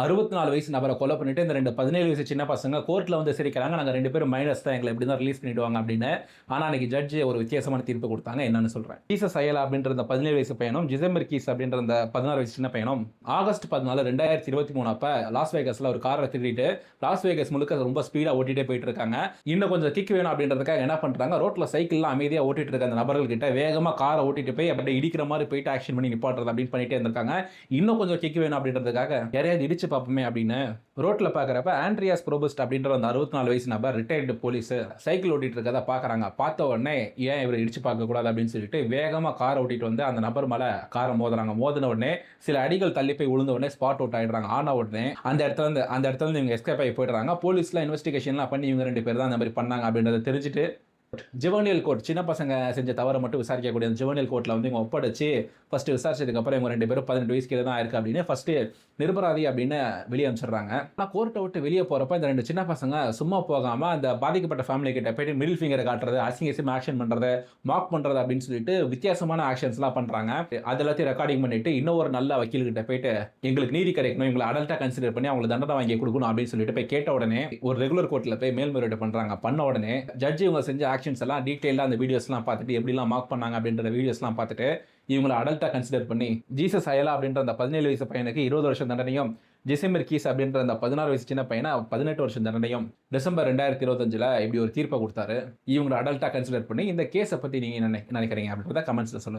64 வயசு நபரை கொலை பண்ணிட்டு இந்த 2 17 வயசு சின்ன பசங்க கோர்ட்ல வந்து சிரிக்கிறாங்க. நாங்க 2 பேரும் மைனர்ஸ் தான், எங்களை இப்படி தான் ரிலீஸ் பண்ணிடுவாங்க அப்படின்னு. ஆனா அன்னைக்கு ஜட்ஜ் ஒரு வித்தியாசமான தீர்ப்பு கொடுத்தாங்க. என்னன்னு சொல்றேன். ஜீசஸ் அயலா அப்படின்ற இந்த 17 வயசு பையனும் ஜிசம்பர் கீஸ் அப்படின்ற இந்த 16 வயசு சின்ன பையனும் ஆகஸ்ட் 14 2023 அப்ப லாஸ் வேகஸ்ல ஒரு காரை திருடிட்டு லாஸ் வேகஸ் முழுக்க ரொம்ப ஸ்பீடா ஓட்டிட்டே போயிட்டு இருக்காங்க. இன்னும் கொஞ்சம் கிக் வேணும் அப்படின்றதுக்காக என்ன பண்றாங்க, ரோட்ல சைக்கிள்லாம் அமைதியா ஓட்டிட்டு இருக்க அந்த நபர்கள் கிட்ட வேகமா காரை ஓட்டிட்டு போய் அப்படியே இடிக்கிற மாதிரி போயிட்டு ஆக்ஷன் பண்ணி நிப்பாட்டுறது அப்படின்னு பண்ணிட்டே இருந்திருக்காங்க. இன்னும் கொஞ்சம் கிக் வேணும் அப்படின்றதுக்காக யாரையாவது இடிச்சு பார்ப்போமே அப்படின்னு ரோட்ல பாக்குறப்ப ஆண்ட்ரியாஸ் ப்ரோபஸ்ட் அப்படின்ற அந்த 64 வயசு நபர் ரிட்டையர்டு போலீஸ் சைக்கிள் ஓட்டிட்டு இருக்கதை பாக்குறாங்க. பார்த்த உடனே ஏன் இவர் இடிச்சு பார்க்க கூடாது அப்படின்னு சொல்லிட்டு வேகமா காரை ஓட்டிட்டு வந்து அந்த நபர் மேல காரை மோதுறாங்க. மோதின உடனே சில அடிகள் தள்ளி போய் விழுந்த உடனே ஸ்பாட் அவுட் ஆயிடுறாங்க. ஆன உடனே அந்த இடத்துல இருந்து இவங்க எஸ்கேப் ஆகி போயிடுறாங்க. போலீஸ்லாம் இன்வெஸ்டிகேஷன்லாம் பண்ணி இவங்க 2 பேர் தான் அந்த மாதிரி பண்ணாங்க அப்படின்றத தெரிஞ்சுட்டு ஜுவனியல் கோர்ட் சின்ன பசங்க செஞ்ச தவறை மட்டும் விசாரிக்கக்கூடிய அந்த ஜுவனியல் கோர்ட்டில் வந்து இவங்க ஒப்படைச்சு ஃபர்ஸ்ட் விசாரிச்சதுக்கப்புறம் இவங்க 2 பேரும் 18 வயசு கீழே தான் இருக்கு அப்படின்னு ஃபர்ஸ்ட் நிரபராதி அப்படின்னு வெளியே அனுப்பிச்சிடுறாங்க. ஆனால் கோர்ட்டை விட்டு வெளியே போகிறப்ப இந்த 2 சின்ன பசங்க சும்மா போகாமல் அந்த பாதிக்கப்பட்ட ஃபேமிலி கிட்ட போயிட்டு மிடில் ஃபிங்கரை காட்டுறது, அசிங்கம் ஆக்ஷன் பண்ணுறது, மார்க் பண்ணுறது அப்படின்னு சொல்லிட்டு வித்தியாசமான ஆக்ஷன்ஸ்லாம் பண்ணுறாங்க. அது எல்லாத்தையும் ரெக்கார்டிங் பண்ணிட்டு இன்னும் ஒரு நல்ல வக்கீல் கிட்ட போயிட்டு எங்களுக்கு நீதி கிடைக்கணும், எங்களை அடல்ட்டாக கன்சிடர் பண்ணி அவங்களுக்கு தண்டனை வாங்கி கொடுக்கணும் அப்படின்னு சொல்லிட்டு போய் கேட்ட உடனே ஒரு ரெகுலர் கோர்ட்டில் போய் மேல்முறையீடு பண்ணுறாங்க. பண்ண உடனே ஜட்ஜி இவங்க செஞ்ச ஆக்ஷன்ஸ் எல்லாம் டீட்டெயிலாக அந்த வீடியோஸ்லாம் பார்த்துட்டு எப்படிலாம் மார்க் பண்ணாங்க அப்படின்ற வீடியோஸ்லாம் பார்த்துட்டு இவங்களை அடல்ட்டாக கன்சிடர் பண்ணி ஜீசஸ் அயலா அப்படின்ற அந்த 17 வயசு பையனுக்கு 20 வருஷம் தண்டனையும், ஜிசம்பர் கீஸ் அப்படின்ற அந்த 16 வயசு சின்ன பையனை 18 வருஷம் தண்டனையும் டிசம்பர் 2025 இப்படி ஒரு தீர்ப்பை கொடுத்தாரு. இவங்களை அடல்ட்டாக கன்சிடர் பண்ணி இந்த கேஸை பற்றி நீங்கள் என்ன நினைக்கிறீங்க அப்படின்றத கமெண்ட்ஸில் சொல்லுங்கள்.